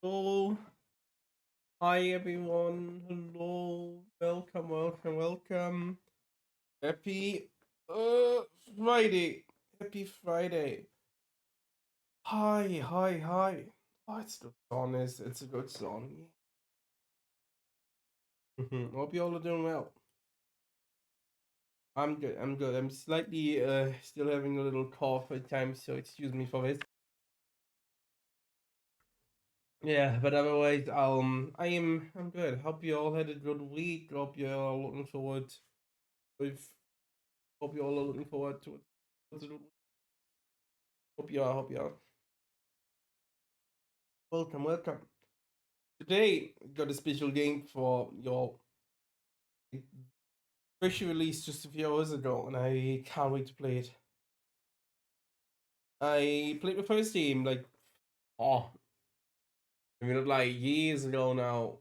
Hello, hi everyone. Hello, welcome. Happy uh Friday. Happy Friday. Hi. Oh, it's good song. It's a good song. Hope you all are doing well. I'm good. I'm good. I'm slightly still having a little cough at times, so excuse me for this. Yeah, but otherwise, I'm good. Hope you all had a good week. Hope you're all looking forward with Hope you all are looking forward to it. Hope you are. Welcome. Today, we got a special game for your official release just a few hours ago, and I can't wait to play it. I played the first game oh, not like years ago now.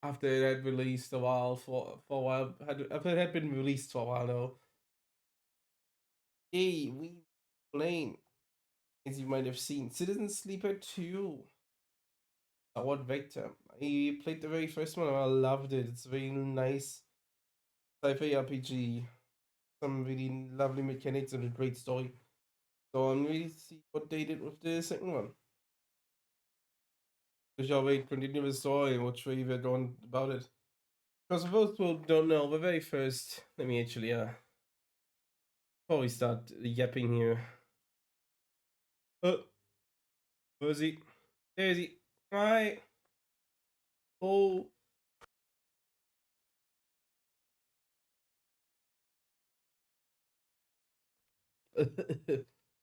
After it had released a while for a while, after it had been released for a while now. Hey, we playing, as you might have seen, Citizen Sleeper 2. Starward Vector. I played the very first one and I loved it. It's a very nice sci-fi RPG. Some really lovely mechanics and a great story. So I'm really see what they did with the second one. We shall wait, continue the story and watch where they're going about it. Because for those who don't know, the very first, let me actually before we start yapping here. Oh, where is he? There is he. Hi. Oh.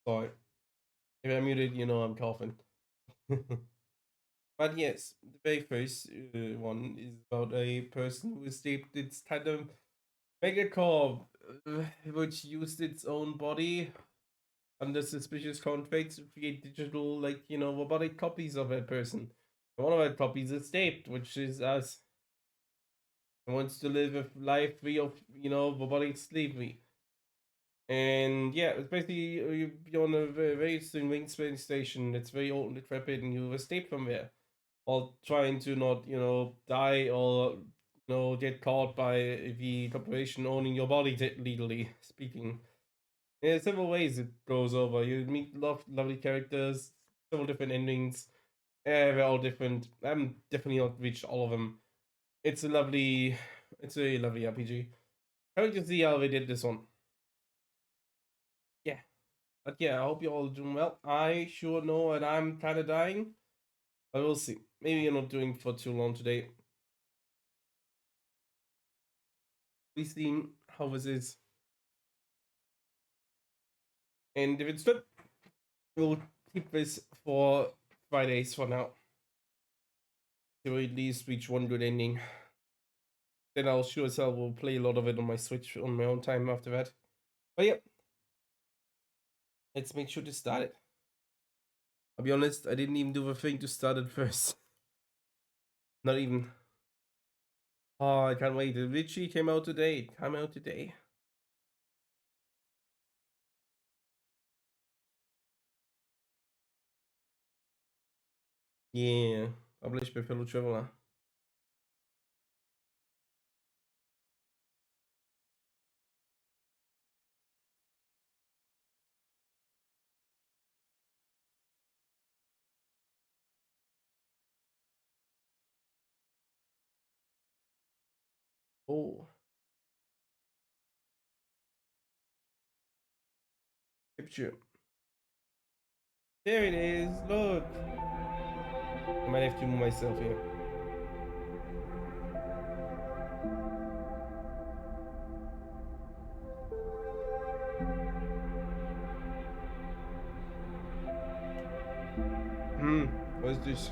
Sorry. If I'm muted, you know I'm coughing. But yes, the very first one is about a person who escaped its kind of megacorp, which used its own body under suspicious contracts to create digital, robotic copies of a person. And one of our copies escaped, which is us. And wants to live a life free of, robotic slavery. And yeah, it's basically you're on a very interesting wing space station that's very old and decrepit, and you escape from there while trying to not, die or, get caught by the corporation owning your body legally speaking. There's several ways it goes over. You meet lovely characters, several different endings. They're all different. I haven't definitely not reached all of them. It's a lovely RPG. Can't wait to see how they did this one. Yeah. But yeah, I hope you're all doing well. I sure know that I'm kind of dying, but we'll see. Maybe you're not doing for too long today. We see how this is. And if it's good, we'll keep this for Fridays for now. To at least reach one good ending. Then I'll sure as hell will play a lot of it on my Switch on my own time after that. But yeah, let's make sure to start it. I'll be honest, I didn't even do the thing to start it first. Not even. Oh, I can't wait. It literally came out today. It came out today. Yeah, published by fellow traveler. Oh, picture. There it is. Look. I might have to move myself here. What's this?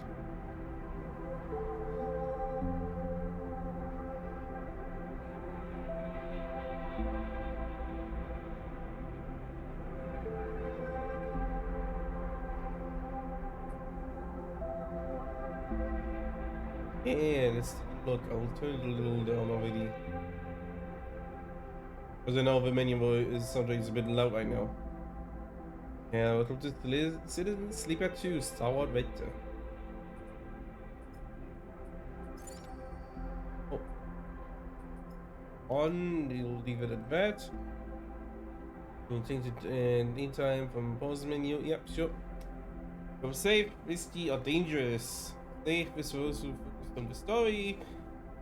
Yeah, let's look. I will turn it a little down already. Because I know the menu is sometimes a bit loud right now. Yeah, welcome to Citizen Sleeper 2 Starward Vector. on. You'll leave it at that. You can change it anytime from pause menu. Yep, sure. From safe, risky, or dangerous. Safe is for those who focus on the story.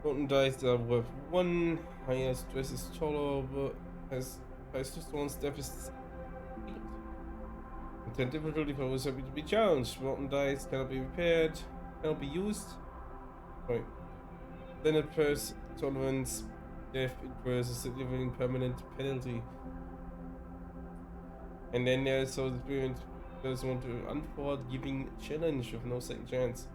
Golden dice are worth 1. Higher stress is tolerable. Has testosterone deficit. Intent difficulty for those happy to be challenged. Rotten dice cannot be repaired. Cannot be used. Right. Then first tolerance. Death incurs a significant permanent penalty. And then there's also the experience does want to unforgiving challenge with no second chance.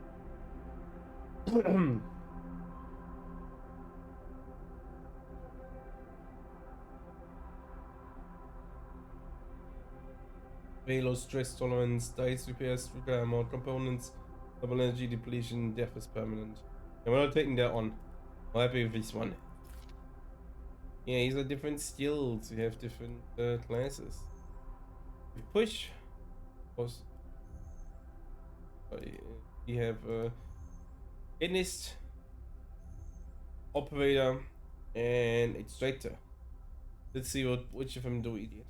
Very low stress tolerance, dice repairs require more components, double energy depletion, death is permanent. And we're not taking that on. I'm happy with this one. Yeah, these are different skills. We have different classes. We push. Pause. We have chemist, operator, and extractor. Let's see which of them do we get.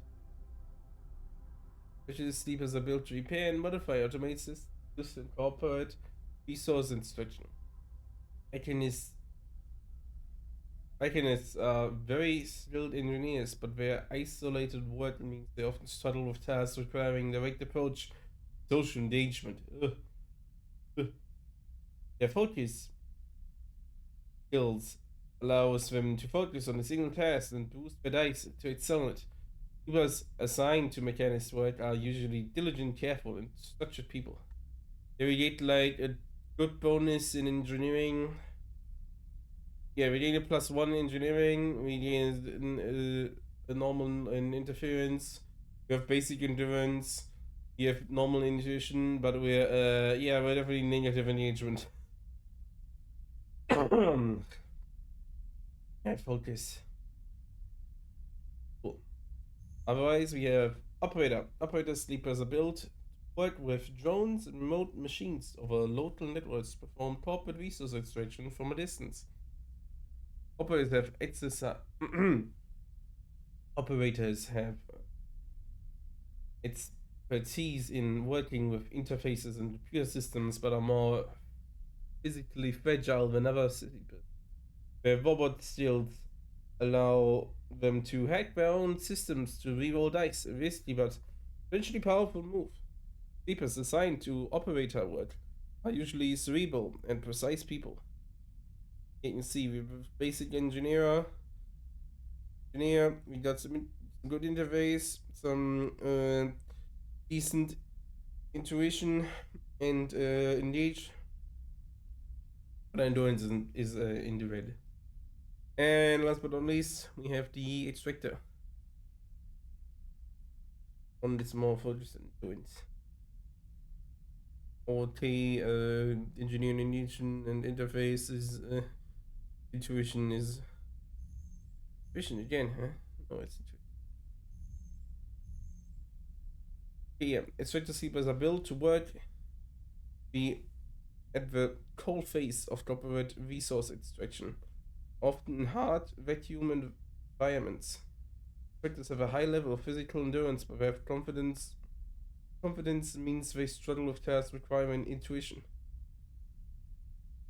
Specialist sleepers are built to repair and modify automated systems to incorporate resource instruction. Mechanists are very skilled engineers, but their isolated work means they often struggle with tasks requiring direct approach, social engagement. Their focus skills allows them to focus on a single task and boost their dice to excel it. People assigned to mechanist work are usually diligent, careful, and structured people. They get like a good bonus in engineering. Yeah, we gain a +1 engineering. We gain a normal in interference. We have basic endurance. We have normal intuition, but we're definitely negative engagement. And focus. Cool. Otherwise, we have operator. Operator sleepers are built to work with drones and remote machines over local networks to perform corporate resource extraction from a distance. Operators have expertise in working with interfaces and computer systems, but are more physically fragile than other sleepers. Their robot skills allow them to hack their own systems to reroll dice, a risky but eventually powerful move. Sleepers assigned to operator work are usually cerebral and precise people. You can see we have basic engineer, we got some good interface, some decent intuition, and engage. But endurance is in the red. And last but not least, we have the extractor. One that's more focused on endurance. OT, engineering and interface is intuition is intuition again, huh? No, it's intuition. Yeah, extractor sleepers are built to work at the cold face of corporate resource extraction, often in hard vacuum environments. Extractors have a high level of physical endurance, but they have confidence. Confidence means they struggle with tasks requiring intuition.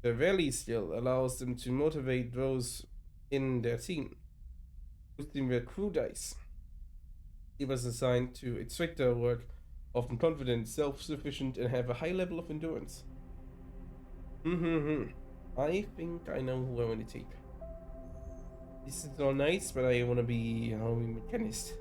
Their rally skill allows them to motivate those in their team, boosting their crew dice. He was assigned to extractor work, often confident, self-sufficient, and have a high level of endurance. I think I know who I want to take. This is all nice, but I want to be a mechanist.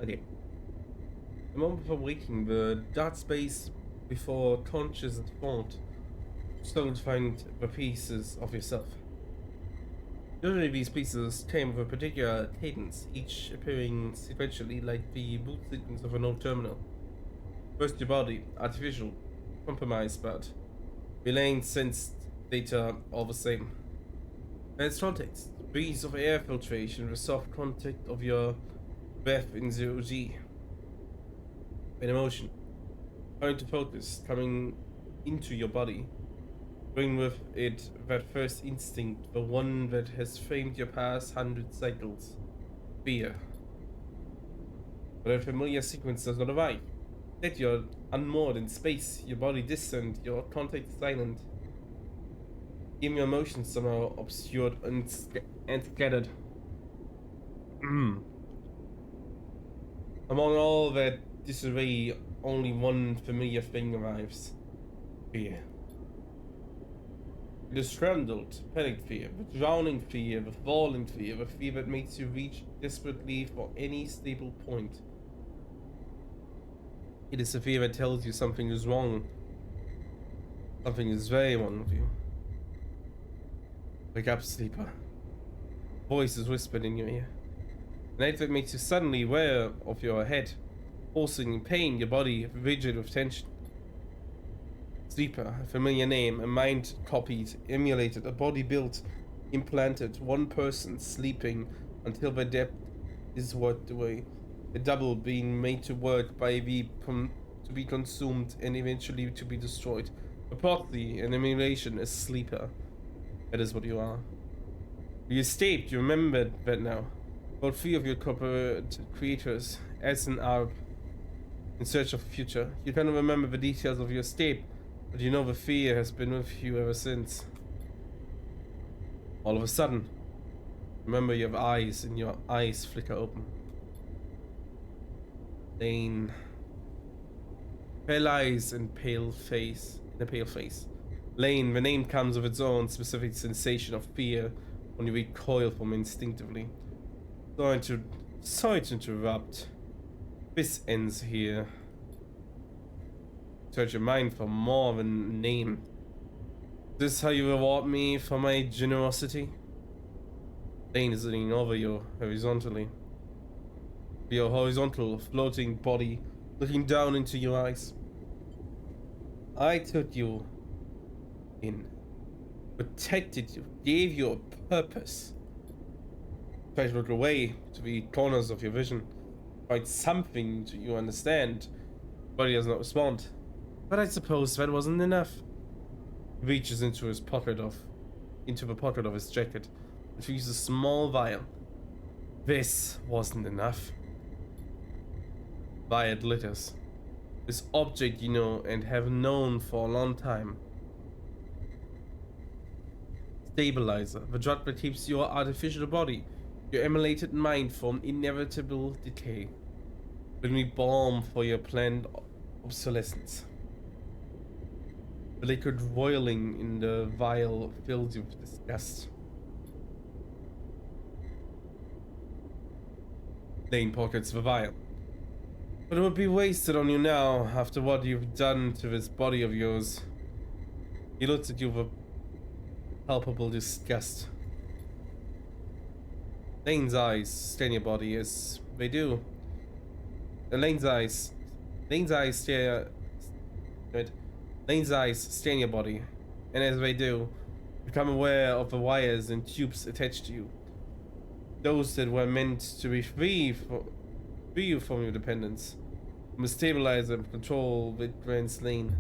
Okay. The moment before waking, the dark space before conscious thought, struggle to find the pieces of yourself. Usually these pieces came with a particular cadence, each appearing sequentially like the boot sequence of an old terminal. First your body, artificial, compromised, but relaying sensed data all the same. And its context, breeze of air filtration, the soft contact of your breath in 0G. An emotion, coming to focus, coming into your body. Bring with it that first instinct, the one that has framed your past 100 cycles. Fear. But a familiar sequence does not arrive. Instead, you're unmoored in space, your body distant, your contact silent. Even your emotions somehow obscured and scattered. Among all that disarray, only one familiar thing arrives. Fear. The scrambled, panicked fear, the drowning fear, the falling fear, the fear that makes you reach desperately for any stable point. It is the fear that tells you something is wrong. Something is very wrong with you. Wake up, sleeper. Voice is whispered in your ear. An act that makes you suddenly aware of your head, pulsing in pain, your body rigid with tension. Sleeper, a familiar name, a mind copied, emulated, a body built, implanted, one person sleeping until the depth is worked away, a double being made to work by to be consumed and eventually to be destroyed. A proxy, an emulation, a sleeper. That is what you are. You escaped, you remembered that now. About three of your corporate creators, as an Arab, in search of a future. You cannot remember the details of your escape, but you know the fear has been with you ever since. All of a sudden, remember you have eyes, and your eyes flicker open. Lane. Pale eyes and pale face. A pale face. Lane, the name comes with its own specific sensation of fear when you recoil from it instinctively. Sorry to interrupt. This ends here. Search your mind for more than a name. Is this how you reward me for my generosity? Lane is leaning over you horizontally. Your horizontal, floating body looking down into your eyes. I took you in, protected you, gave you a purpose. Try to look away to the corners of your vision. Find something to you understand. Body does not respond. But I suppose that wasn't enough. He reaches into the pocket of his jacket and reaches a small vial. This wasn't enough. Vial glitters. This object you know and have known for a long time. Stabilizer, the drug that keeps your artificial body, your emulated mind from inevitable decay. Will be balm for your planned obsolescence. The liquid roiling in the vial fills you with disgust. Lane pockets the vial. But it would be wasted on you now, after what you've done to this body of yours. He looks at you with palpable disgust. Lane's eyes scan your body as they do. Lane's eyes stare. Good. Lane's eyes scan your body, and as they do, become aware of the wires and tubes attached to you. Those that were meant to be free you from your dependence, from a stabilizer and control that grants Lane.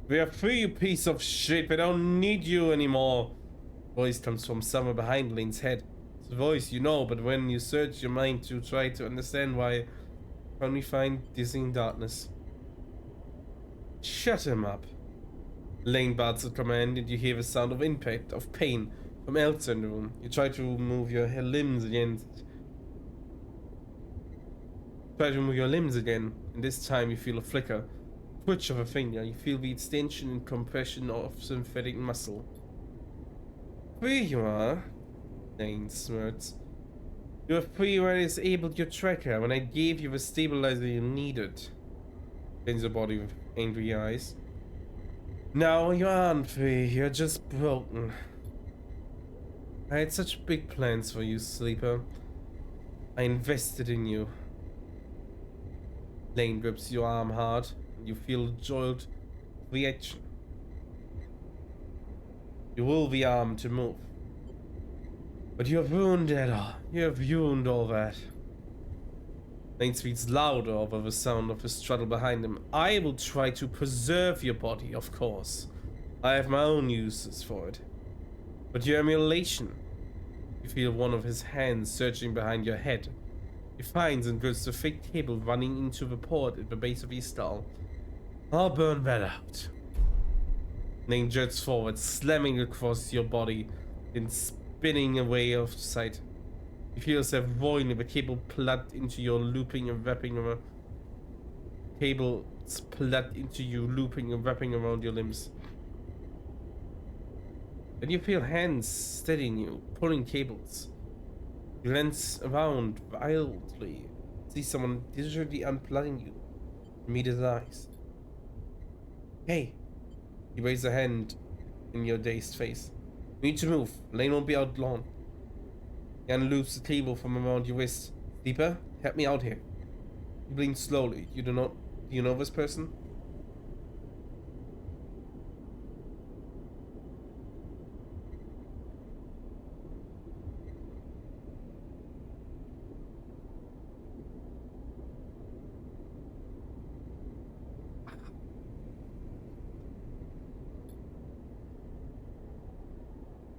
We are free, you piece of shit. We don't need you anymore. Voice comes from somewhere behind Lane's head. It's a voice you know, but when you search your mind to try to understand why, you only find dizzying darkness. Shut him up. Lane barks a command, and you hear the sound of impact, of pain, from elsewhere in the room. You try to move your limbs again. And this time you feel a flicker. Twitch of a finger, you feel the extension and compression of synthetic muscle. Here you are, Lane smirks. You were free when I disabled your tracker, when I gave you the stabilizer you needed. Bends your body with angry eyes. Now you aren't free, you're just broken. I had such big plans for you, Sleeper. I invested in you. Lane grips your arm hard, and you feel a jolt reaction. You will be armed to move. But you have ruined it all. You have ruined all that. Lane speaks louder over the sound of the struggle behind him. I will try to preserve your body, of course. I have my own uses for it. But your emulation. You feel one of his hands searching behind your head. He finds and grips the fake cable running into the port at the base of your skull. I'll burn that out. Lane jerks forward, slamming across your body, then spinning away off sight. You feel yourself rolling with the cable plugged into your looping and wrapping around. Cable plugged into you, looping and wrapping around your limbs. And you feel hands steadying you, pulling cables. You glance around wildly, see someone digitally unplugging you. Meet his eyes. Hey! He raises a hand in your dazed face. You need to move. Lane won't be out long. He unloops the cable from around your wrist. Sleeper, help me out here. You blink slowly. Do you know this person?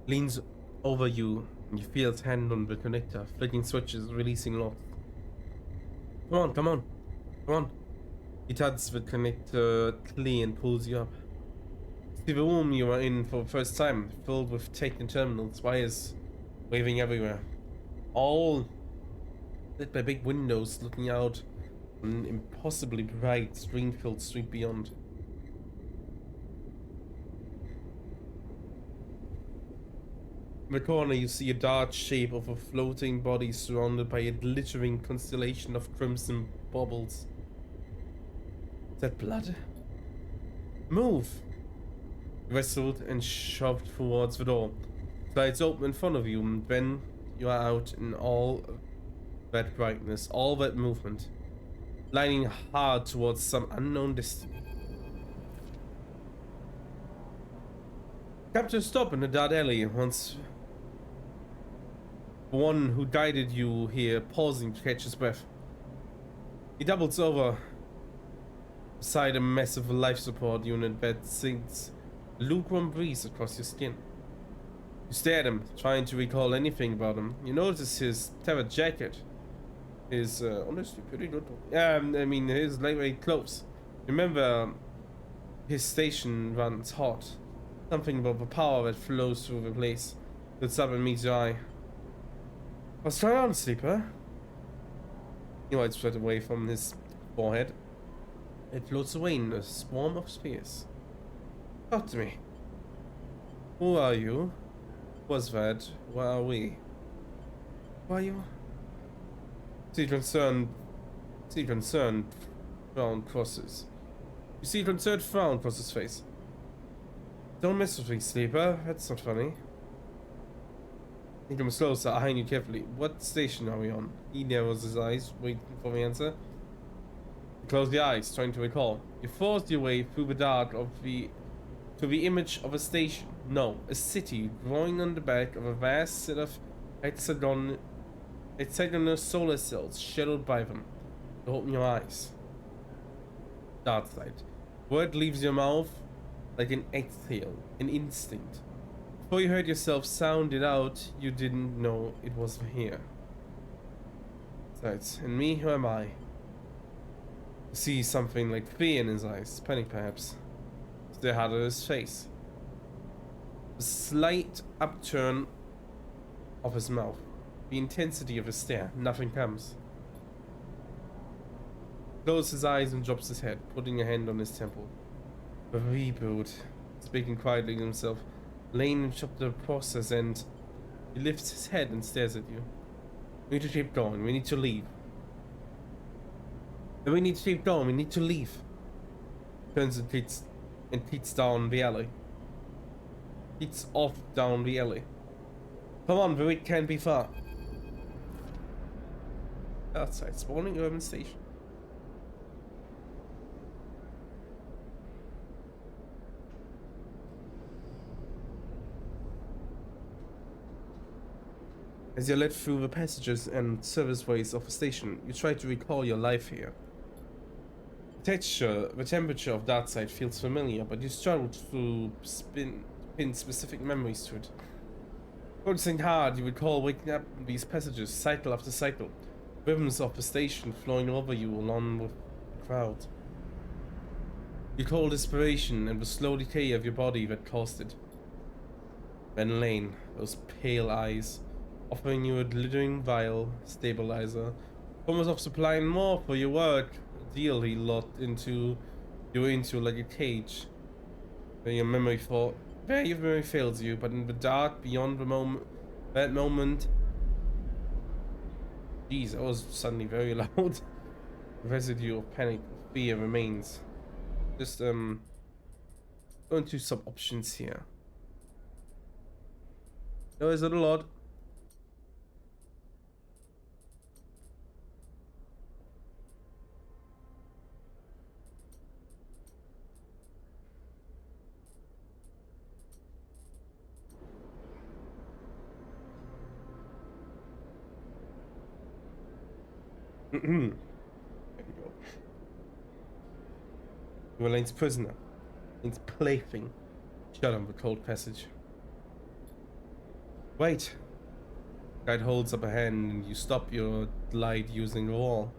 Leans over you, and you feel his hand on the connector, flicking switches, releasing locks. Come on, come on, come on. He tugs the connector clean and pulls you up. See the room you are in for the first time, filled with tech and terminals, wires waving everywhere. All lit by big windows looking out on an impossibly bright, screen-filled street beyond. In the corner you see a dark shape of a floating body surrounded by a glittering constellation of crimson bubbles. Is that blood? Move! You wrestled and shoved towards the door. Slides open in front of you, and then you are out in all that brightness, all that movement, lining hard towards some unknown destiny. Come to a stop in a dark alley once. The one who guided you here, pausing to catch his breath. He doubles over beside a massive life support unit that sinks a lukewarm breeze across your skin. You stare at him, trying to recall anything about him. You notice his tattered jacket, his honestly pretty good. I mean his lightweight clothes. Remember, his station runs hot. Something about the power that flows through the place. Looks up and meets your eye. What's going on, Sleeper? He wipes sweat away from his forehead. It floats away in a swarm of spears. Talk to me. Who are you? What's that? Where are we? Who are you? See concerned frown crosses. You see a concerned frown cross his face. Don't mess with me, Sleeper. That's not funny. He comes closer, eyeing you carefully. What station are we on? He narrows his eyes, waiting for the answer. You close your eyes, trying to recall. You force your way through the dark to the image of a station. No, a city growing on the back of a vast set of hexagonal solar cells shadowed by them. You open your eyes. Dark side. Word leaves your mouth like an exhale, an instinct. Before you heard yourself sound it out, you didn't know it was here. Besides, and me, who am I? You see something like fear in his eyes, panic perhaps. Stare hard at his face. A slight upturn of his mouth. The intensity of his stare, nothing comes. Closes his eyes and drops his head, putting a hand on his temple. A reboot, speaking quietly to himself. Lane interrupts the process and he lifts his head and stares at you. We need to keep going. We need to leave. And we need to keep going. We need to leave. Turns and teats down the alley. Teats off down the alley. Come on, the wait can't be far. Outside spawning urban station. As you're led through the passages and serviceways of the station, you try to recall your life here. The temperature of that side feels familiar, but you struggle to pin specific memories to it. Focusing hard, you recall waking up in these passages, cycle after cycle, rhythms of the station flowing over you along with the crowd. You recall desperation and the slow decay of your body that caused it. Then Lane, those pale eyes, offering you a glittering vial stabilizer, promise of supplying more for your work, a deal he locked you into like a cage, where your memory fails you, but in the dark beyond that moment, jeez, that was suddenly very loud. The residue of panic and fear remains. Just go into some options here. No, is it a lot? There you go. You are Lane's prisoner. Lane's plaything. Shut on the cold passage. Wait. Guide holds up a hand and you stop your glide using the wall.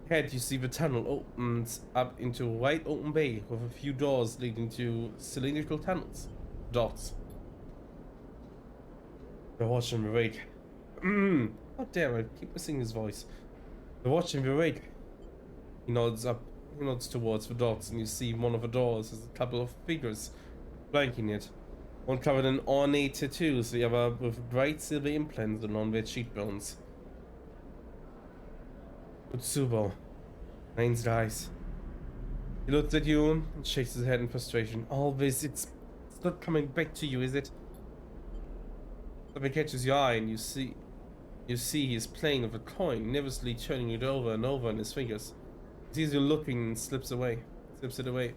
Ahead you see the tunnel opens up into a wide open bay with a few doors leading to cylindrical tunnels. Dots. They're watching the wake. Oh damn, I keep missing his voice. They're watching the wake. He nods towards the dots and you see one of the doors has a couple of figures flanking it. One covered in ornate tattoos, the other with bright silver implants along their cheekbones. Utsubo. Lane's eyes. He looks at you and shakes his head in frustration. All this, it's not coming back to you, is it? Something catches your eye and you see he's playing with a coin, nervously turning it over and over in his fingers. He sees you looking and slips it away.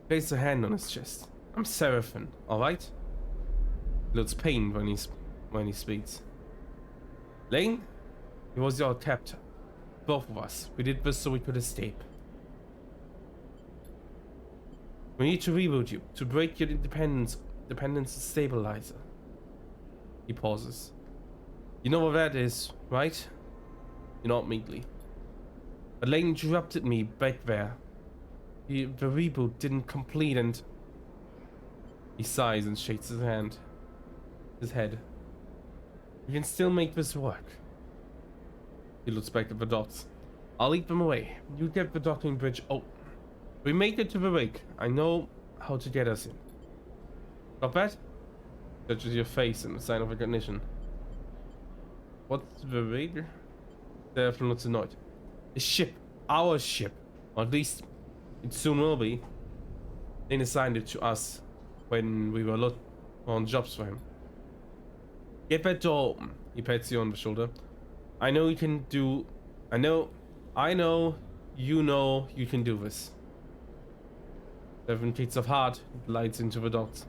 Places a hand on his chest. I'm Seraphin, alright? He looks pained when he speaks. Lane? He was your captor. Both of us. We did this so we could escape. We need to reboot you, to break your dependence stabilizer. He pauses. You know what that is, right? You nod meekly. But Lane interrupted me back there. The reboot didn't complete and... He sighs and shakes his head. We can still make this work. He looks back at the dots. I'll lead them away. You get the docking bridge open. We make it to the wake. I know how to get us in. Got that? Touches your face in a sign of recognition. What's the wake? Therefore looks annoyed. A ship. Our ship. Or at least it soon will be. They assigned it to us when we were on jobs for him. Get that door open. He pats you on the shoulder. I know you can do this. 7 feet of heart glides into the dots.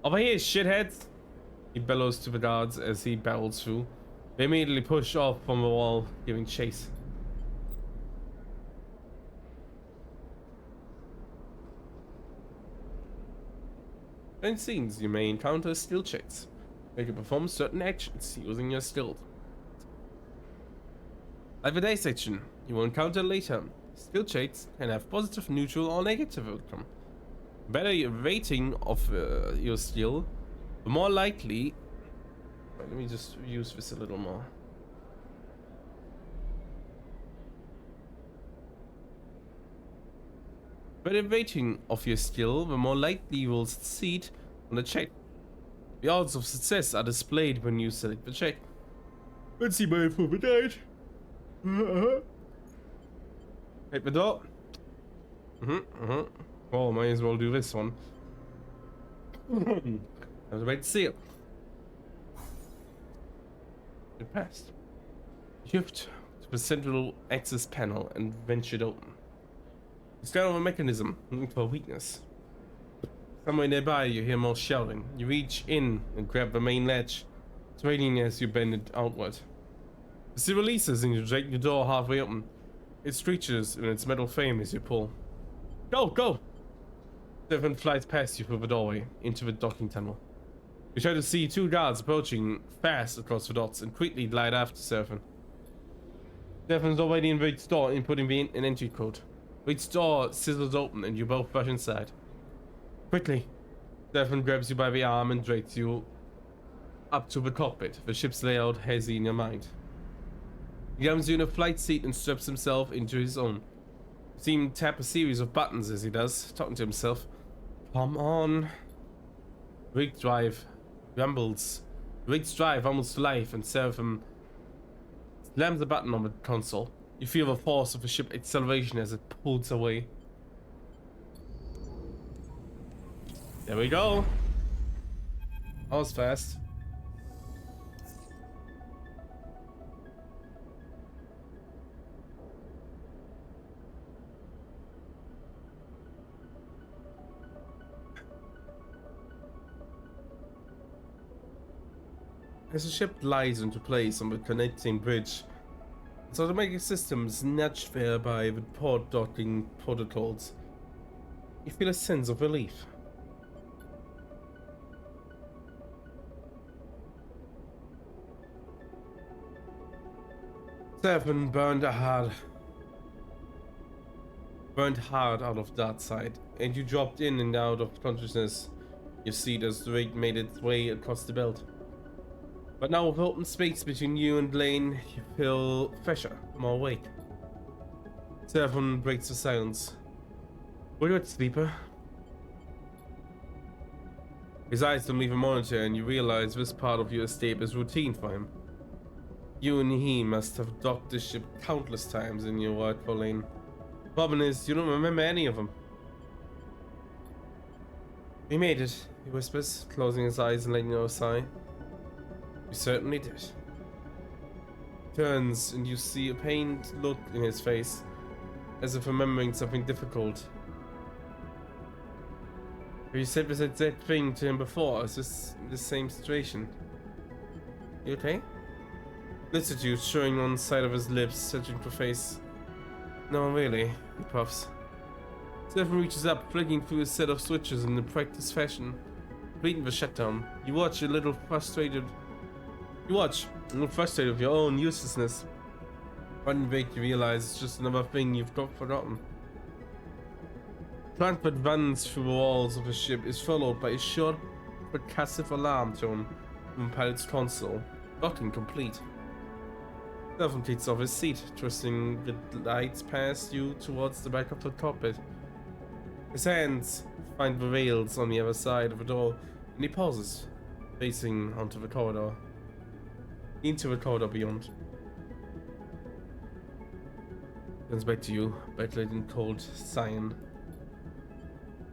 Over here, shitheads! He bellows to the guards as he barrels through. They immediately push off from the wall, giving chase. In scenes, you may encounter skill checks. You can perform certain actions using your skill. Like the day section, you will encounter later. Skill checks can have positive, neutral, or negative outcome. The better your rating of your skill, the more likely... Let me just use this a little more. The better rating of your skill, the more likely you will succeed on the check. The odds of success are displayed when you select the check. Let's see my info for that. Hit the door. Well, might as well do this one. I was about to see it. It passed. Shift to the central access panel and wrench it open. You scan over a mechanism, looking for a weakness. Somewhere nearby, you hear more shouting. You reach in and grab the main latch, swaying as you bend it outward. The sea releases and you drag the door halfway open. It screeches in its metal frame as you pull. Go, go! Stefan flies past you through the doorway, into the docking tunnel. You try to see two guards approaching fast across the dots and quickly glide after Stefan. Stefan's already in Wade's door, inputting an entry code. Wade's door sizzles open and you both rush inside. Quickly, Stefan grabs you by the arm and drags you up to the cockpit, the ship's layout hazy in your mind. He jumps you in a flight seat and straps himself into his own. You see him tap a series of buttons as he does, talking to himself. Come on. Rig drive rumbles. Rig's drive rumbles to life and Seraphim slams the button on the console. You feel the force of the ship acceleration as it pulls away. There we go. That was fast. As the ship glides into place on the connecting bridge, its automatic systems nudged there by the port docking protocols, you feel a sense of relief. Seven burned hard out of that side, and you dropped in and out of consciousness. You see as the rig made its way across the belt. But now with open space between you and Lane, you feel fresher, more awake. Seven breaks the silence. We're good, sleeper. His eyes don't leave a monitor and you realize this part of your escape is routine for him. You and he must have docked the ship countless times in your work for Lane. Problem is, you don't remember any of them. We made it, he whispers, closing his eyes and letting out a sigh. You certainly did. Turns and you see a pained look in his face, as if remembering something difficult. You said this exact thing to him before. Is this the same situation? You okay? Looks at you, showing one side of his lips, searching for face. No, really, he puffs. Stefan reaches up, flicking through a set of switches in a practiced fashion, completing the shutdown. You watch a little frustrated with your own uselessness. One break, you realize it's just another thing you've got forgotten. Plant that runs through the walls of the ship is followed by a short percussive alarm tone from the pilot's console. Docking complete. Stefan takes off his seat, twisting the lights past you towards the back of the cockpit. His hands find the rails on the other side of the door, and he pauses, facing onto the corridor. Into the corridor beyond. Turns back to you, backlit in cold cyan.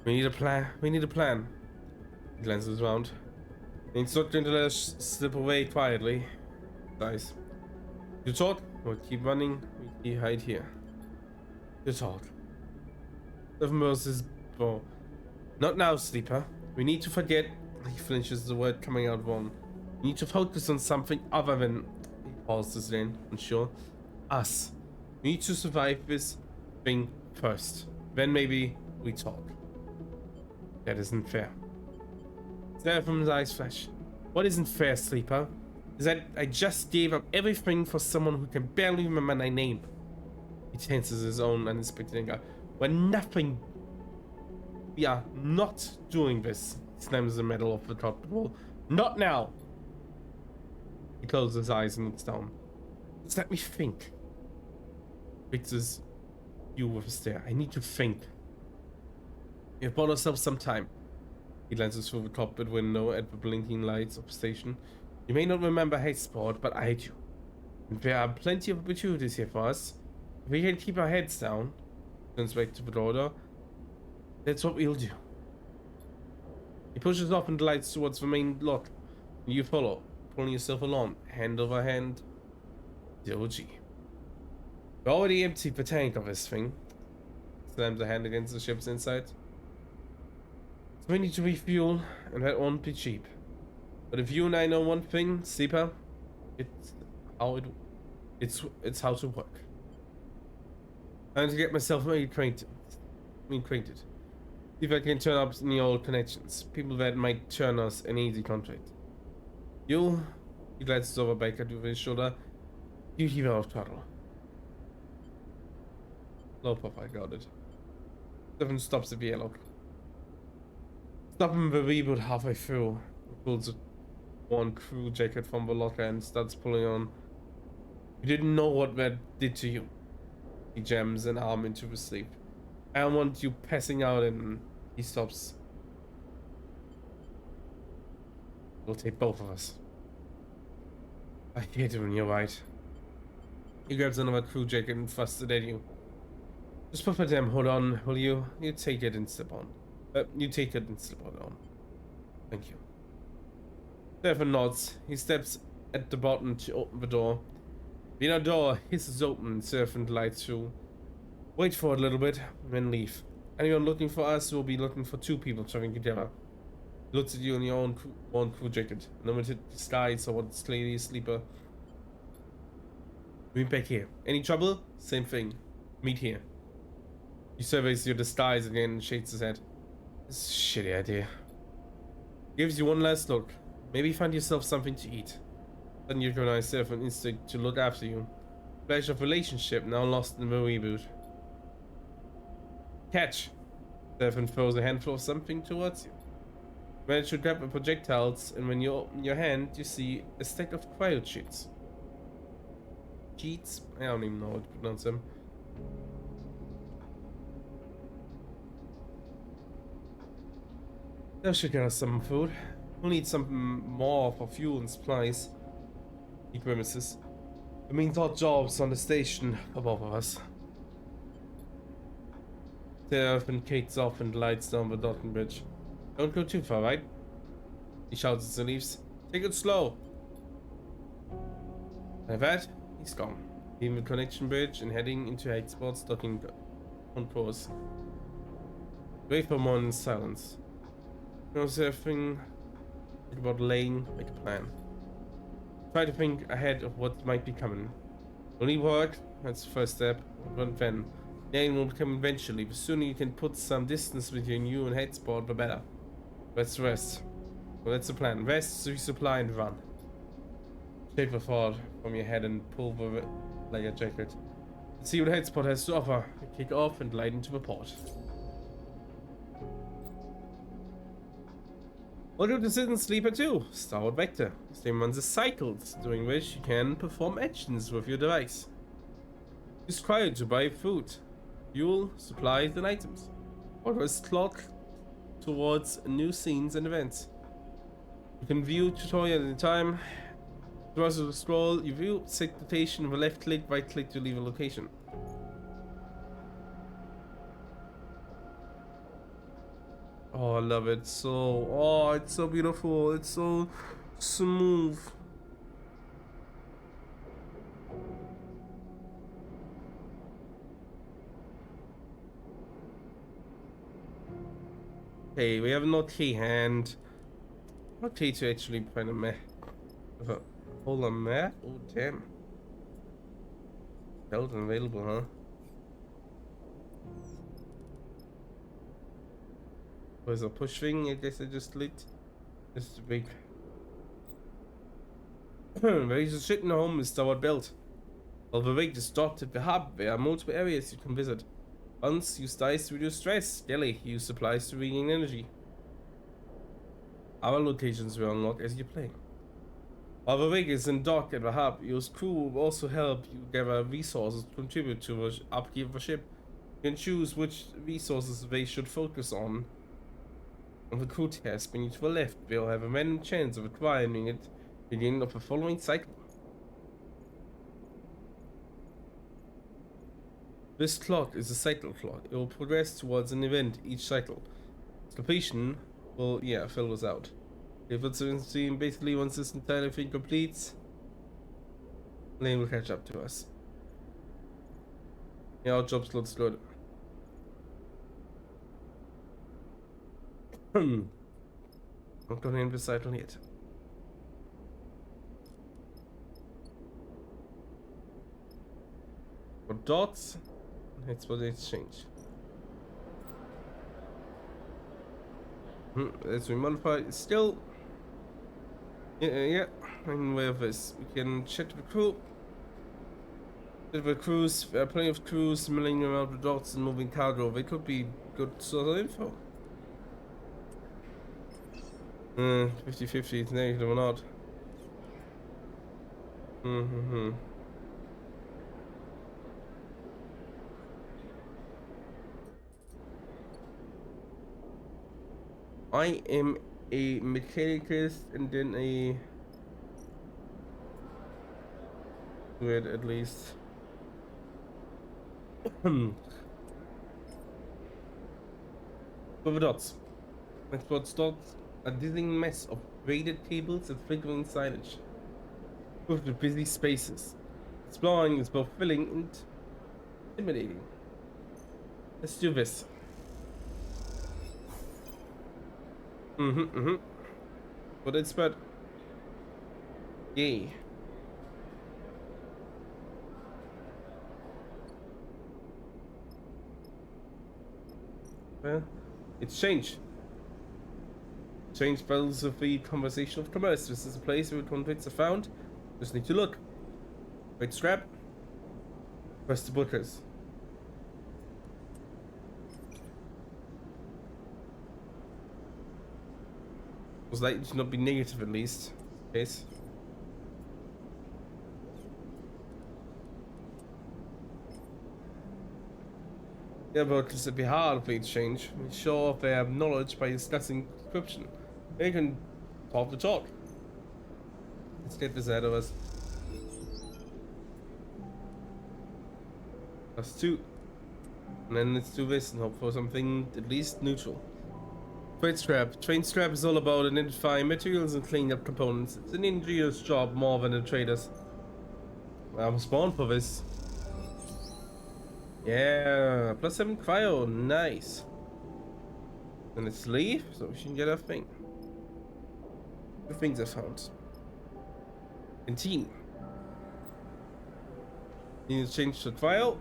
We need a plan. He glances around. He's not going to let us slip away quietly. Guys. You talk, we'll keep running, we hide here. You talk. Seven bursts his bow. Not now, sleeper. We need to forget. He finishes the word coming out wrong. We need to focus on something other than. He pauses then, unsure. Us. We need to survive this thing first. Then maybe we talk. That isn't fair. Seraphim's eyes flash. What isn't fair, sleeper? Is that I just gave up everything for someone who can barely remember my name. He tenses his own unexpected anger. We're nothing. We are not doing this. He slams the metal off the top of the wall. Not now. He closes his eyes and looks down. Just let me think. Fixes you with a stare. I need to think. We've bought ourselves some time. He glances through the cockpit window at the blinking lights of the station. You may not remember Hatesport, but I do. And there are plenty of opportunities here for us. If we can keep our heads down, turns back to the daughter, that's what we'll do. He pushes open the lights towards the main lock. You follow, pulling yourself along, hand over hand. The OG. We already emptied the tank of this thing. Slams a hand against the ship's inside. So we need to refuel, and that won't be cheap. But if you and I know one thing, Sleeper, it's how to work. I need to get myself acquainted. See if I can turn up any old connections. People that might turn us an easy contract. He glances over back at his shoulder. You keep out of trouble. Low pop, I got it. Stefan stops at the airlock. Stopping the reboot halfway through. He pulls a worn crew jacket from the locker and starts pulling on. You didn't know what that did to you. He jams an arm into the sleeve. I don't want you passing out, and he stops. It'll take both of us. I hate it when you're right. He grabs another crew jacket and thrusts it at you. Just put the damn hood on, will you? You take it and slip on. You take it and slip on. Thank you. Stefan nods. He steps at the bottom to open the door. The inner door hisses open, surfing light through. Wait for it a little bit, then leave. Anyone looking for us will be looking for two people traveling together. He looks at you in your own crew jacket. Limited disguise or what's clearly a sleeper. Meet back here. Any trouble? Same thing. Meet here. He surveys your disguise again and shakes his head. This is a shitty idea. Gives you one last look. Maybe find yourself something to eat. Then you recognize an instinct to look after you. Flash of relationship now lost in the reboot. Catch! Stefan throws a handful of something towards you. You manage to grab the projectiles, and when you open your hand, you see a stack of cryo cheats. Cheats? I don't even know how to pronounce them. That should get us some food. We'll need something more for fuel and supplies. He grimaces. It means odd jobs on the station for both of us. Seraph and Kate's off and lights down the docking bridge. Don't go too far, right? He shouts as he leaves. Take it slow. Like that, he's gone. Leaving the connection bridge and heading into Hatesport's docking concourse. Wait for a moment in silence. No surfing. Think about laying, make a plan. Try to think ahead of what might be coming. Only work, that's the first step. But then, the aim will come eventually. The sooner you can put some distance between you and Hatesport, the better. Let's rest. Well, that's the plan. Rest, resupply, and run. Shake the thought from your head and pull the leather jacket. Let's see what Hatesport has to offer. Kick off and glide into the port. Welcome to Citizen Sleeper 2, Starward Vector. This game runs a cycles, during which you can perform actions with your device. Use cryo to buy food, fuel, supplies, and items. Or a slot towards new scenes and events. You can view tutorial at any time. To also scroll, you view segmentation with left click, right click to leave a location. Oh, I love it so. Oh, it's so beautiful. It's so smooth. Okay, we have no key hand. Okay, to actually find a map. Hold a map? Oh, damn. Skeleton available, huh? Was a push thing, I guess I just lit. Just a big. There is a shit in the home is Starward built. While the rig is docked at the hub, there are multiple areas you can visit. Once use dice to reduce stress. Daily, use supplies to regain energy. Other locations will unlock as you play. While the rig is in dock at the hub, your crew will also help you gather resources to contribute to the upkeep of the ship. You can choose which resources they should focus on. of the crew test beneath to the left will have a random chance of acquiring it at the end of the following cycle. This clock is a cycle clock. It will progress towards an event each cycle. Its completion will, fill us out. If it's basically once this entire thing completes, Lane will catch up to us. Yeah, our job's looks good. Not gonna end the cycle yet. For dots, that's what it's changed. Let's remodify. Still, yeah. And we have this. We can check the crew. The crews, plenty of crews milling around the dots and moving cargo. They could be good sort of info. 50-50, it's negative or not. I am a mechanicist and then a good at least. For the dots. Export dots, a dizzying mess of braided tables and flickering signage. With the busy spaces. Exploring is both thrilling and intimidating. Let's do this. But it's but yay. Well, it's changed. Change philosophy, conversation of commerce. This is a place where convicts are found. Just need to look. Wait, strap. Press the buttons. Was likely to not be negative at least. Case. Yeah, but it'd be hard for exchange. We show off their knowledge by discussing description. They can talk the talk. Let's get this ahead of us. That's 2. And then let's do this and hope for something at least neutral. Trade scrap. Train scrap is all about identifying materials and cleaning up components. It's an engineer's job more than a trader's. I'm spawned for this. Yeah, +7 cryo, nice. And let's leave so we can get our thing. The things I found. Canteen. Need to change to cryo.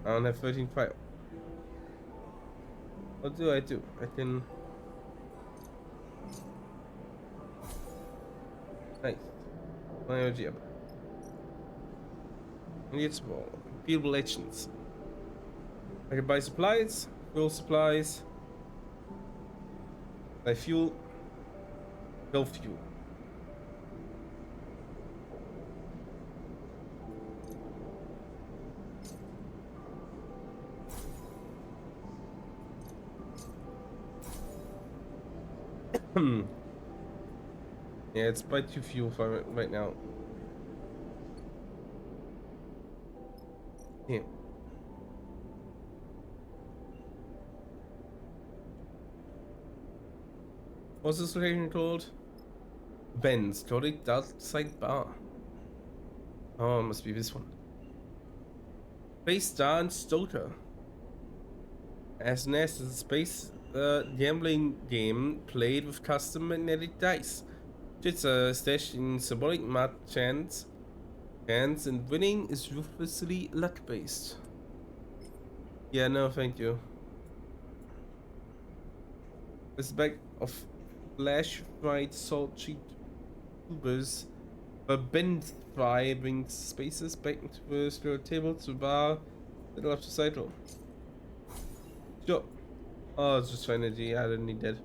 I don't have 13 cryo. What do? I can. Nice. My energy up. It's more beautiful legends. I can buy supplies, fuel supplies, buy fuel, fill fuel. Yeah, it's buy 2 fuel for right now. Yeah. What's this location called? Ben's Cody Outside Bar. Oh, it must be this one. Space Star Stoker. As Nest is a space gambling game played with custom magnetic dice. It's stashed in symbolic mud chants, and winning is ruthlessly luck-based. Yeah, no, thank you. This bag of flash fried salt cheap tubers, but bent fry brings spaces back into the square table to bar middle of the cycle. Sure. Oh, it's just for energy. I didn't need that.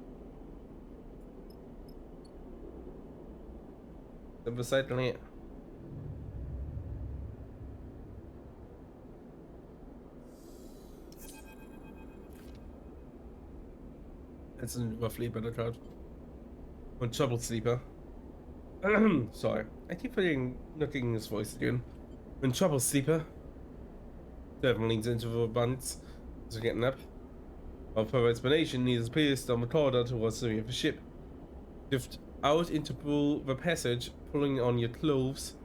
The cycle here. That's roughly a better card. When Trouble Sleeper. Sorry. I keep forgetting looking his voice again. When Trouble Sleeper. Devon leans into the bunts as we're getting up. While further explanation needs placed on the corridor towards the rear of the ship. Drift out into the passage, pulling on your clothes.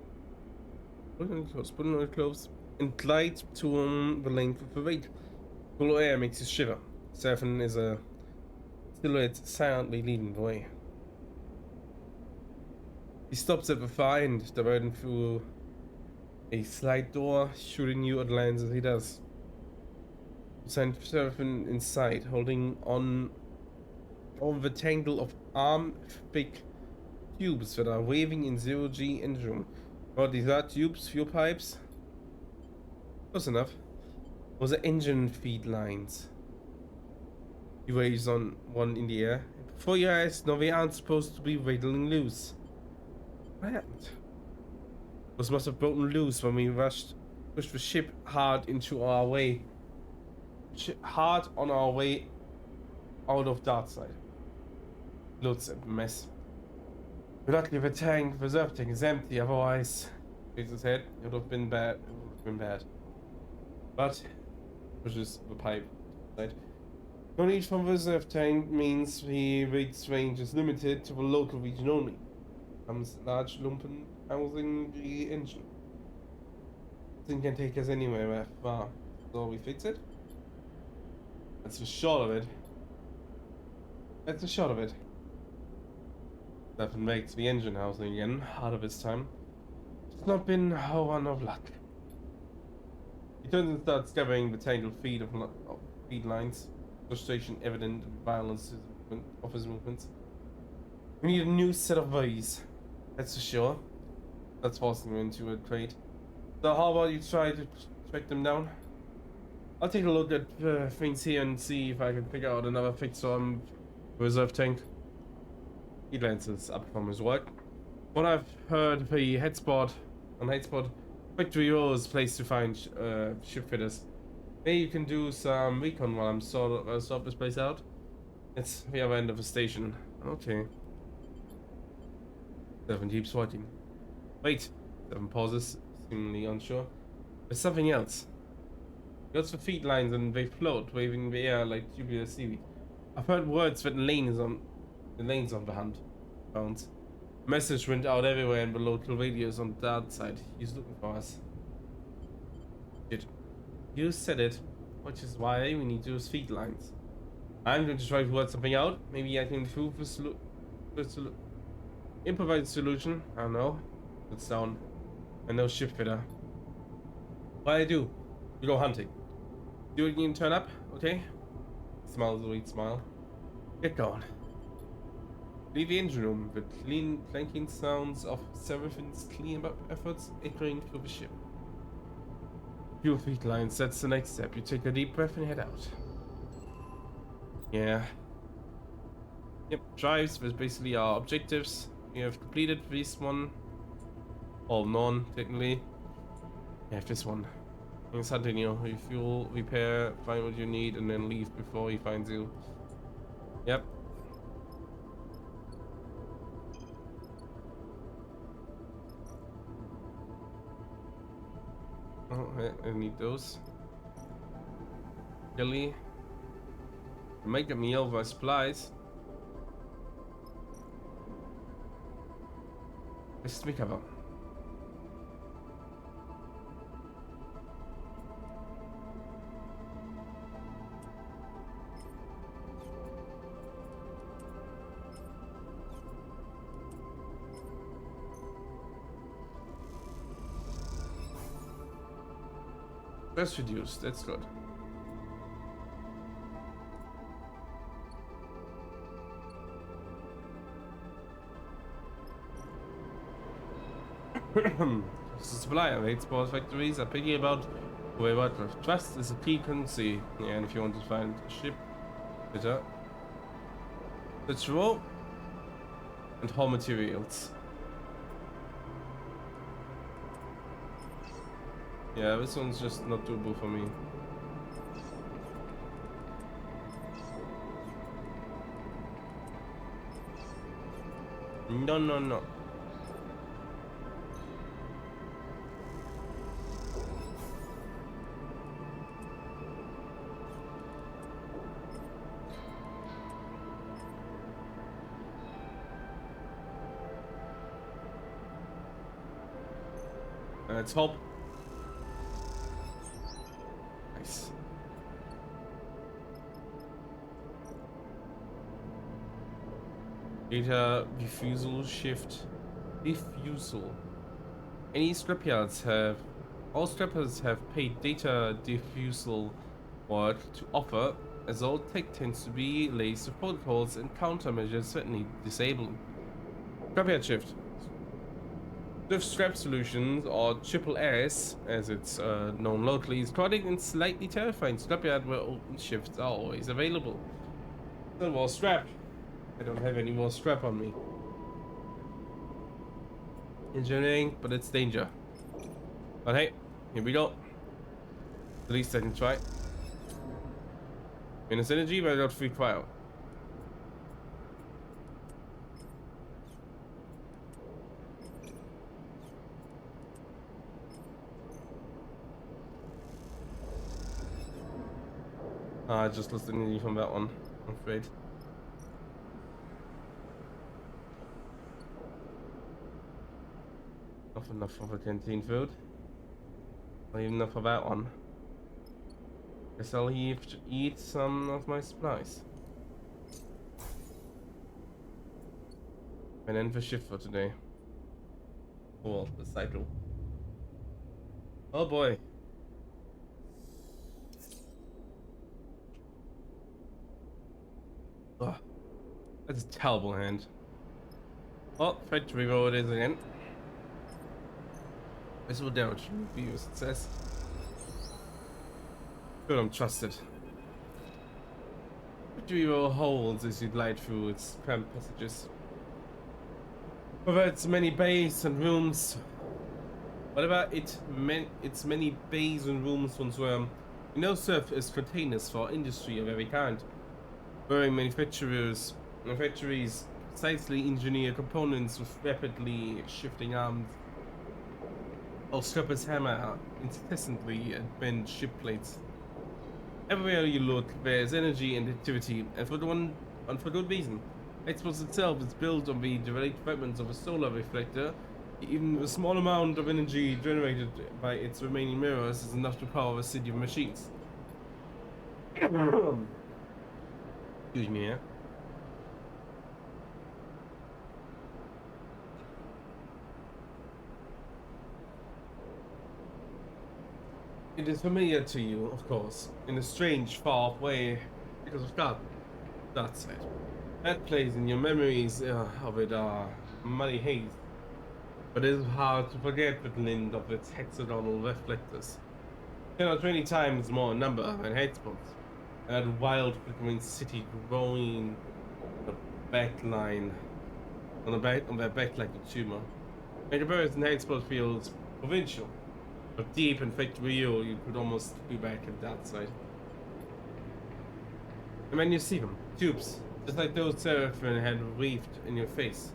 Putting on your clothes. And glide to the length of the rail. Cool air makes you shiver. Seven is a silhouette silently leading the way. He stops at the far end, diverting through a slide door, shooting you at lands as he does. You find Seraphim inside, holding on the tangle of arm-thick tubes that are waving in zero-G engine room. Or these are tubes, fuel pipes. Close enough. Those are engine feed lines. He waves on one in the air. Before your eyes, no, they aren't supposed to be rattling loose. What happened? Those must have broken loose when we pushed the ship hard into our way. Hard on our way out of Darkside. Looks a mess. Luckily the tank, reserve tank is empty, otherwise, shakes his head, it would have been bad. It would have been bad. But pushes the pipe. Right. No need from the reserve tank means the rate's range is limited to the local region only. Comes large lumpen housing the engine. Thing can take us anywhere far. So we fix it? That's the short of it. That's the short of it. Stefan makes the engine housing again, out of his time. It's not been a one of luck. He turns and starts scouring the tangled feed of feed lines. Frustration evident in the violence of his movements. We need a new set of ways. That's for sure. That's forcing him into a trade. So how about you try to track them down? I'll take a look at things here and see if I can figure out another fix on reserve tank. He glances up from his work. What I've heard, the headspot Factory Row is a place to find ship fitters. Maybe you can do some recon while I'm sort this place out. It's the other end of the station. Okay. Seven keeps watching. Wait. Seven pauses, seemingly unsure. There's something else. There's the feed lines and they float, waving in the air like tubular seaweed. I've heard words that the lane's on the hunt. Bounce. Message went out everywhere in the local radios on the dark side. He's looking for us. Shit. You said it, which is why we need those feed lines. I'm going to try to work something out. Maybe I can improve the improvise solution. I don't know. It's down. And no ship fitter. What I do? We go hunting. You can turn up, okay? Smiles a sweet smile. Get going. Leave the engine room with clean clanking sounds of Seraphin's clean-up efforts echoing through the ship. Fuel feed lines, that's the next step. You take a deep breath and head out. Yeah. Yep, drives was basically our objectives. We have completed this one. All none, technically. We have this one. Things continue. Refuel, repair, find what you need, and then leave before he finds you. Yep. Oh, I need those. Kelly. Make a meal by supplies. Let's make cover. That's reduced, that's good. Supply of 8 sports factories are picky about where what trust is a key currency. Yeah, and if you want to find a ship, better. Let's roll and haul materials. Yeah, this one's just not doable for me. No, no, no. Let's hope. Nice. Data refusal shift. Diffusal. Any scrapyards have. All scrappers have paid data diffusal work to offer, as all tech tends to be laser protocols and countermeasures that need disabling. Scrapyard shift. Swift Scrap Solutions, or Triple S, as it's known locally, is chronic and slightly terrifying scrapyard where open shifts are always available. No more scrap. I don't have any more scrap on me. Engineering, but it's danger. But hey, here we go. At least I can try. Minus energy, but I got free cryo. I just lost energy from that one, I'm afraid. Not enough of a canteen food. Not even enough of that one. Guess I'll have to eat some of my supplies. And end the shift for today. Cool, the cycle. Oh boy. Ugh. That's a terrible hand. Well, factory road is again. This will damage be a success. Good, I'm trusted. Factory road holds as you glide through its cramped passages. Provides many bays and rooms. Whatever its many bays and rooms once were, now serve as containers for industry of every kind. Where factories precisely engineer components with rapidly shifting arms. Or scrappers hammer incessantly at bend ship plates. Everywhere you look, there's energy and activity, and for good reason. Xbox itself is built on the direct fragments of a solar reflector. Even the small amount of energy generated by its remaining mirrors is enough to power a city of machines. Excuse me, yeah? It is familiar to you, of course, in a strange, far-off way, because of God. That's it. That plays in your memories of it are muddy haze. But it is hard to forget the glint of its hexagonal reflectors. 10 or 20 times more number than headspots. And that wild flickering city growing the backline on their back like a tumor. In comparison, headspot feels provincial. But deep in Factory Rio, you could almost be back at that side. And when you see them, tubes, just like those Seraphim had weaved in your face,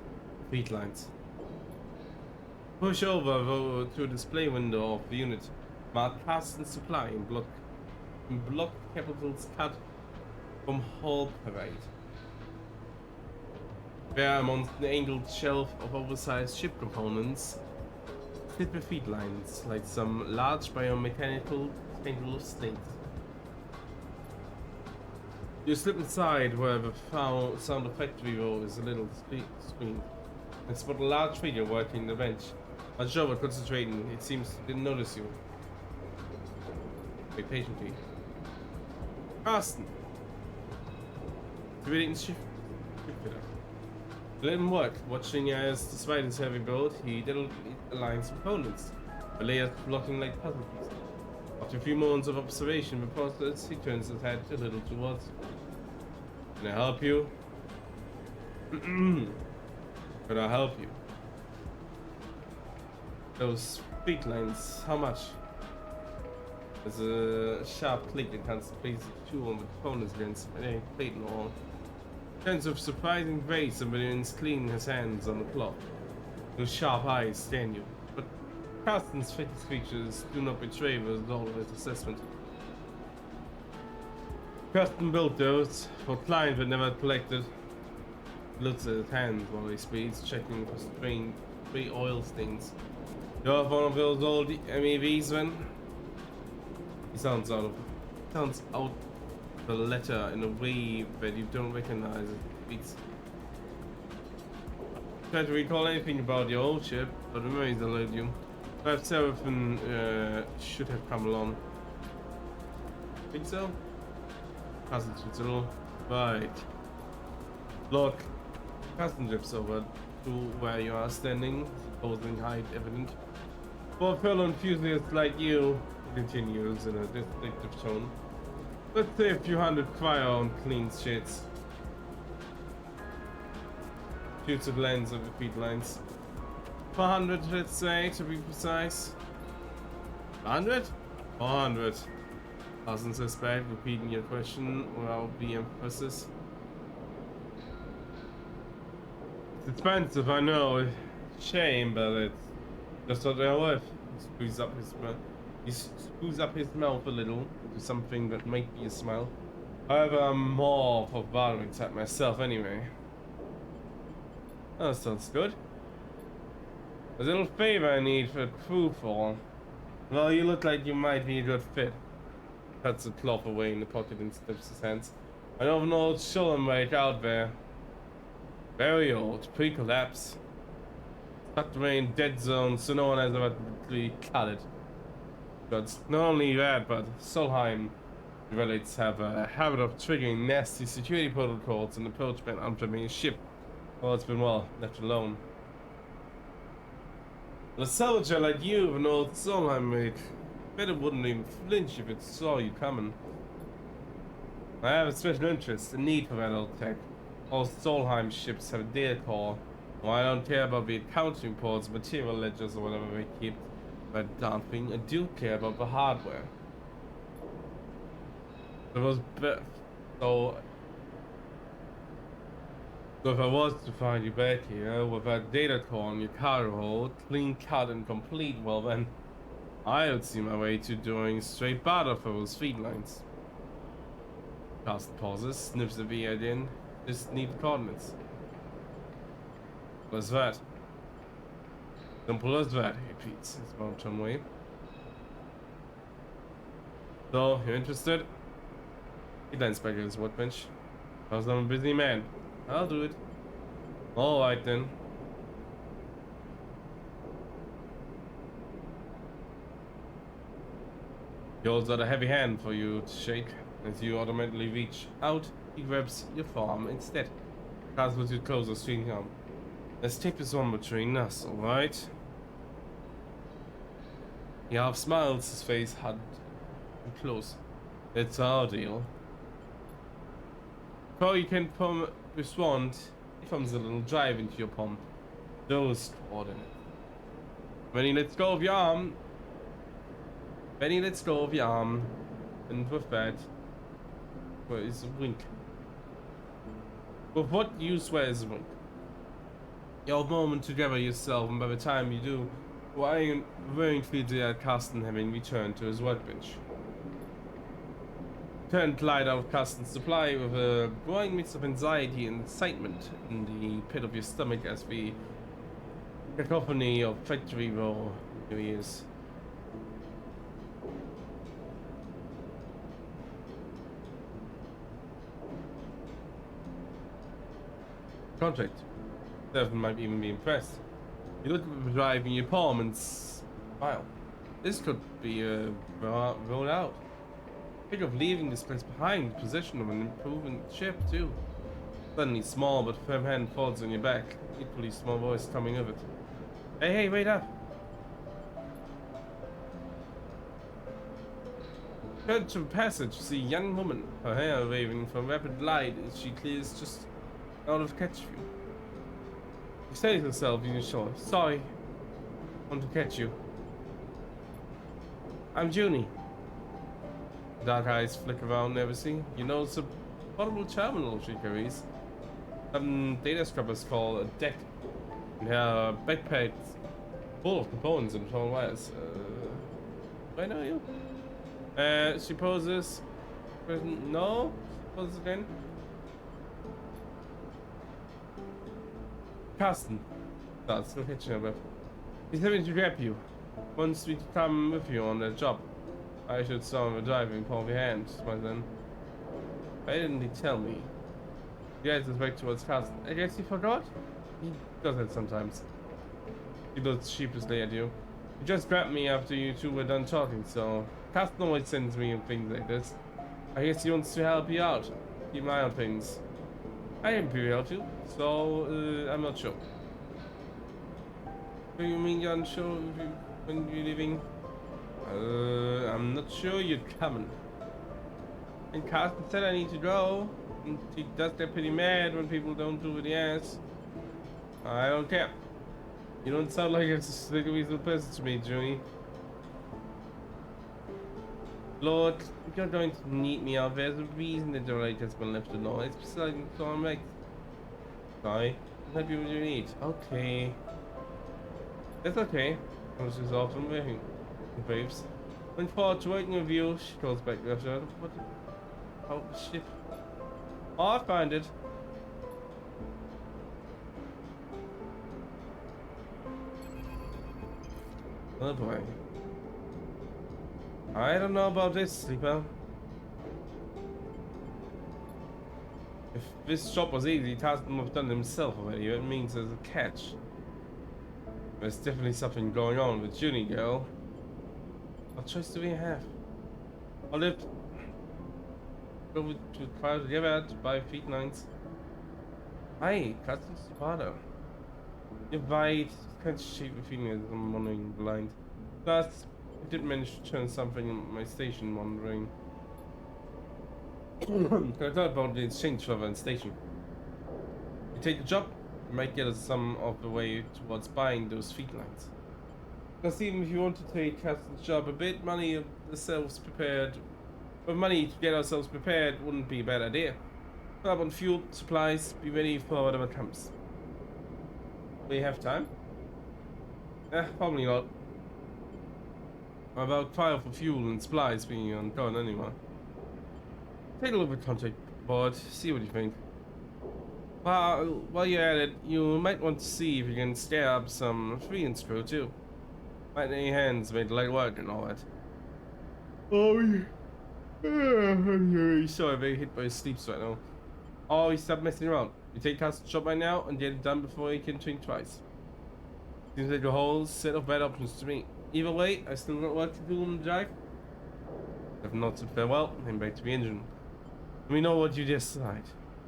feet lines. Push over to a display window of the unit, marked Cast and Supply in block capitals cut from Hall Parade. There, amongst an angled shelf of oversized ship components, sit the feed lines like some large biomechanical tangle of snakes. You slip inside where the sound of factory roll is a little screen and spot a large figure working the bench. Unsure but concentrating, it seems it didn't notice you. Wait patiently. Carsten! You didn't shift it up. Let him work, watching as, despite his heavy build, he delicately aligns components, the layers blocking like puzzle pieces. After a few moments of observation the process, he turns his head a little towards you. Can I help you? Can I help you? Those feet lines, how much? There's a sharp click that comes to place two on the components against any plate and all. Sense of surprising grace and begins cleaning his hands on the cloth. Those sharp eyes scan you, but Carsten's fixed features do not betray the result of his assessment. Carsten built those for clients but never collected. He looks at his hands while he speaks, checking for strange free oil stains. You're one of those old MEVs then? He sounds out the letter in a way that you don't recognize it. Speaks. Try to recall anything about your old ship, but memories elude you. Perhaps Seraphim should have come along. Think so? Cousin Chitzelo. Right. Look, cousin drifts over to where you are standing, supposing height evident. For a fellow enthusiast like you, he continues in a distinctive tone. Let's say a few hundred cryo on clean shits. Shoots a glance of the feet lines. 400, let's say, to be precise. 100? 400. Cousin says back, repeating your question without the emphasis. It's expensive, I know. Shame, but it's just what they're worth. He screws up his mouth a little to something that might be a smile. However, I'm more for bartering type myself anyway. Oh, that sounds good. A little favor I need for crew for. Well, you look like you might be a good fit. Cuts the cloth away in the pocket and sniffs his hands. I know of an old Sholem out there. Very old, pre-collapse. Tucked away in dead zone, so no one has ever really cut it. But not only that, but Solheim relics have a habit of triggering nasty security protocols and approach by an unfamiliar ship. Well, it's been well left alone. A soldier like you of an old Solheim mate, bet it wouldn't even flinch if it saw you coming. I have a special interest and need for that old tech. All Solheim ships have a data core. Well, I don't care about the accounting reports, material ledgers, or whatever they keep. But darn thing, I do care about the hardware. So if I was to find you back here with that data core on your cargo hold, clean cut and complete, well then, I would see my way to doing straight barter for those feed lines. Carsten pauses, sniffs the VID in, just need the coordinates. What's that? Simple as that, he repeats his monotone way. So, you're interested? He glanced back at his workbench. I'm a busy man. I'll do it. Alright then. He holds out a heavy hand for you to shake. As you automatically reach out, he grabs your forearm instead. Carsten puts you closer, swinging arm. Let's take this one between us, alright? He half smiles, his face hard and close. It's our deal. Before you can respond, he comes a little drive into your palm. Those coordinates. When he lets go of your arm, and with that, well, it's a wink. With what you swear is a wink. Your moment together yourself, and by the time you do, wearing feet Carsten having returned to his workbench. Turned light out of Carsten's supply with a growing mix of anxiety and excitement in the pit of your stomach as the cacophony of factory roar in your ears. Project. Devin might even be impressed. You look at the drive in your palm and smile. This could be rolled out. Think of leaving this place behind, the possession of an improving ship too. Suddenly, small but firm hand falls on your back. Equally small voice coming of it. Hey, wait up! Turn to the passage, see a young woman, her hair waving from rapid light as she clears just out of catch view. She steadies herself in your shoulder. Sorry, want to catch you. I'm Junie. Dark eyes flick around nervously. You notice a portable terminal she carries. Some data scrubbers call a deck. And have backpacks full of components and phone wires. Do I know you? Supposes. No? Supposes again? Carsten. That's still catching up. He's having to grab you. Wants me to come with you on that job. I should start the driving for the hand, my son. Why didn't he tell me? He guides us back towards Carsten. I guess he forgot? He does that sometimes. He looks sheepishly at you. He just grabbed me after you two were done talking, so Carsten always sends me things like this. I guess he wants to help you out. Keep my eye on things. I am pretty help you, so I'm not sure. Do you mean you're unsure when you're leaving? I'm not sure you're coming. And Carsten said I need to go. And he does get pretty mad when people don't do what he asks. I don't care. You don't sound like a reasonable person to me, Junie. Lord, if you're going to need me out, there's a reason the generator has been left alone. It's besides so I'm like, sorry, I'll help you with your needs. Okay. That's okay. I was just often waiting. Babes. Went forward to working with you. She calls back after. What? Oh, ship. Oh, I find it. Oh boy. I don't know about this, sleeper. If this job was easy, Tarzan would have done it himself already. That means there's a catch. There's definitely something going on with Junie, girl. What choice do we have? Olive, go to try together to buy feet lines. Hi, Captain Spada. You're right. Can't shape the feeling as I'm wandering blind. Plus, I did manage to turn something in my station wandering. I thought about the exchange for the station. You take the job, you might get us some of the way towards buying those feet lines. Plus, even if you want to take Captain's job a bit, money to get ourselves prepared wouldn't be a bad idea. Grab on fuel, supplies, be ready for whatever comes. We have time? Probably not. I'm about fire for fuel and supplies being on gone anyway. Take a look at the contact board, see what you think. While you're at it, you might want to see if you can scare up some free and screw too. Might need hands made light work and all that. Oh, yeah. Sorry, very hit by his sleeps right now. Oh, he stopped messing around. You take Carsten's job right now and get it done before he can think twice. Seems like a whole set of bad options to me. Either way, I still got work to do on the drive. If not said farewell, head back to the engine. Let me know what you decide.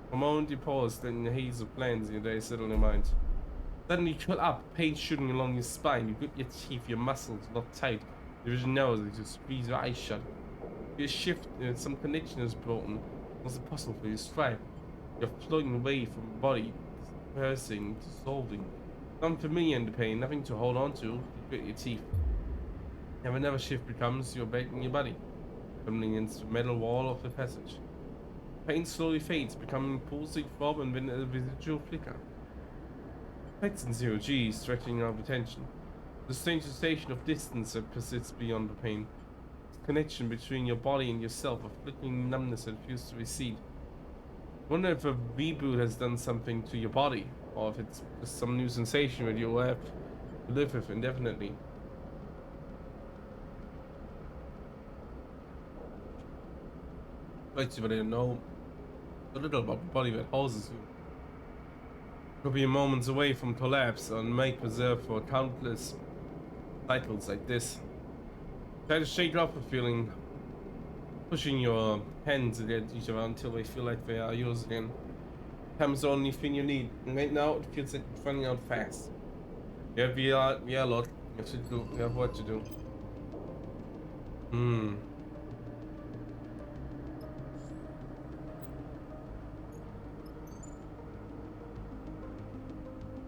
For a moment you paused, then the haze of plans in your day settled in your mind. Suddenly you curl up, pain shooting along your spine. You grip your teeth, your muscles locked tight. Your vision narrows as you squeeze your eyes shut. You shift, some connection is broken. What's it possible for you to strive? You're floating away from the body, dispersing, dissolving. Unfamiliar in the pain, nothing to hold on to. You grit your teeth. And whenever shift becomes, you're back in your body, tumbling against the metal wall of the passage. Pain slowly fades, becoming a pulsing throb and then a residual flicker. Effects in 0G, stretching out attention. The strange sensation of distance that persists beyond the pain. The connection between your body and yourself, a flickering numbness that refuses to recede. I wonder if a reboot has done something to your body, or if it's just some new sensation that you'll have to live with indefinitely. But I didn't know a little about the body that houses you. Could be moments away from collapse and may preserve for countless cycles like this. Try to shake off the feeling, pushing your hands against each other until they feel like they are yours again. Time's the only thing you need, and right now it feels like it's running out fast. You have a lot. You have what to do.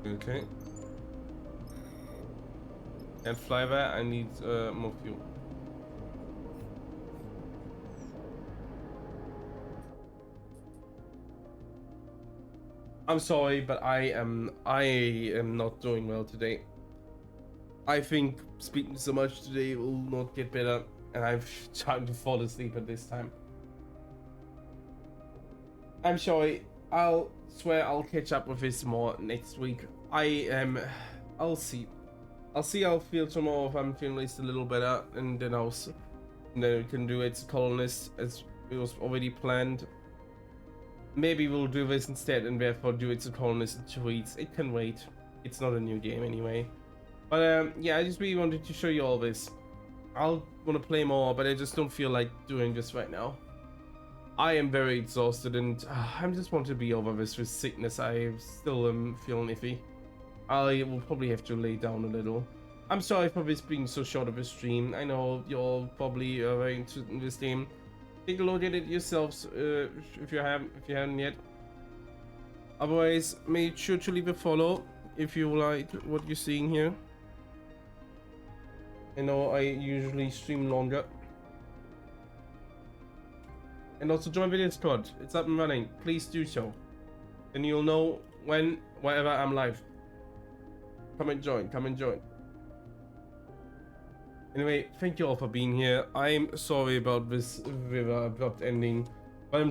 Okay. Can't fly there, I need more fuel. I'm sorry, but I am not doing well today. I think speaking so much today will not get better, and I've time to fall asleep at this time. I'm sorry. I'll swear I'll catch up with this more next week. I am. I'll see. I'll see how I feel tomorrow. If I'm feeling at least a little better, and then and then we can do It's a Colonist as it was already planned. Maybe we'll do this instead, and therefore do It's a Colonist in 2 weeks. It can wait. It's not a new game anyway. But yeah, I just really wanted to show you all this. I'll want to play more, but I just don't feel like doing this right now. I am very exhausted, and I just want to be over this with sickness. I still am feeling iffy. I will probably have to lay down a little. I'm sorry for this being so short of a stream. I know you're probably very interested in this game. Take a look at it yourselves if you haven't yet. Otherwise, make sure to leave a follow if you like what you're seeing here. I know I usually stream longer. And also join the Discord. It's up and running. Please do so. Then you'll know wherever I'm live. Come and join. Come and join. Anyway, thank you all for being here. I'm sorry about this abrupt ending, but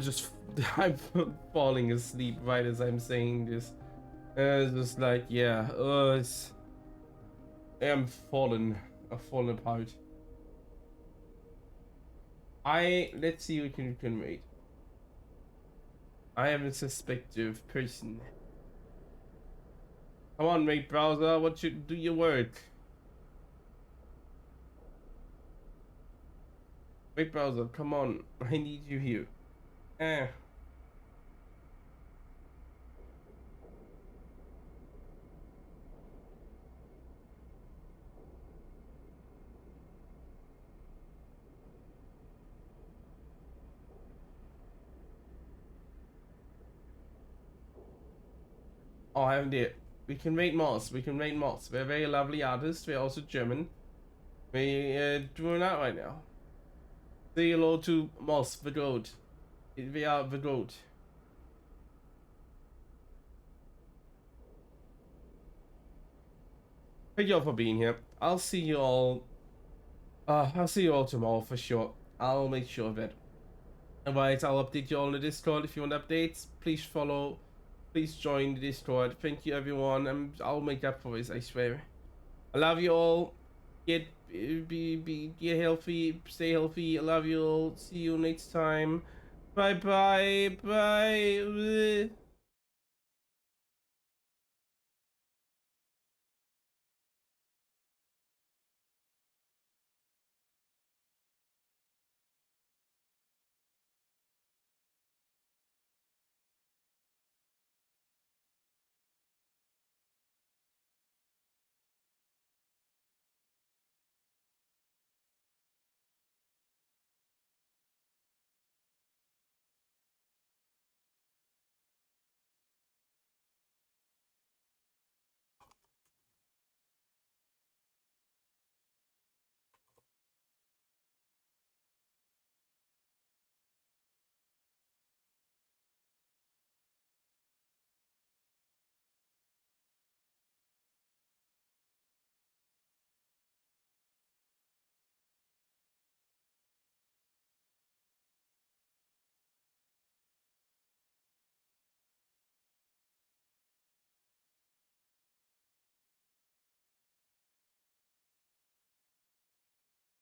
I'm falling asleep right as I'm saying this. It's just like, yeah, I've fallen apart. Let's see what you can read. I am a suspective person. Come on, mate, browser, what should do your work? Wait, browser, come on. I need you here. Oh, I haven't it. We can rate Moss. We can rate Moss. They're very lovely artists. They're also German. We're doing that right now. Say hello to Moss, the goat. We are the goat. Thank you all for being here. I'll see you all. I'll see you all tomorrow for sure. I'll make sure of it. Otherwise, I'll update you all in the Discord. If you want updates, please follow. Please join the Discord. Thank you, everyone. And I'll make up for this, I swear. I love you all. Get healthy. Stay healthy. I love you all. See you next time. Bye.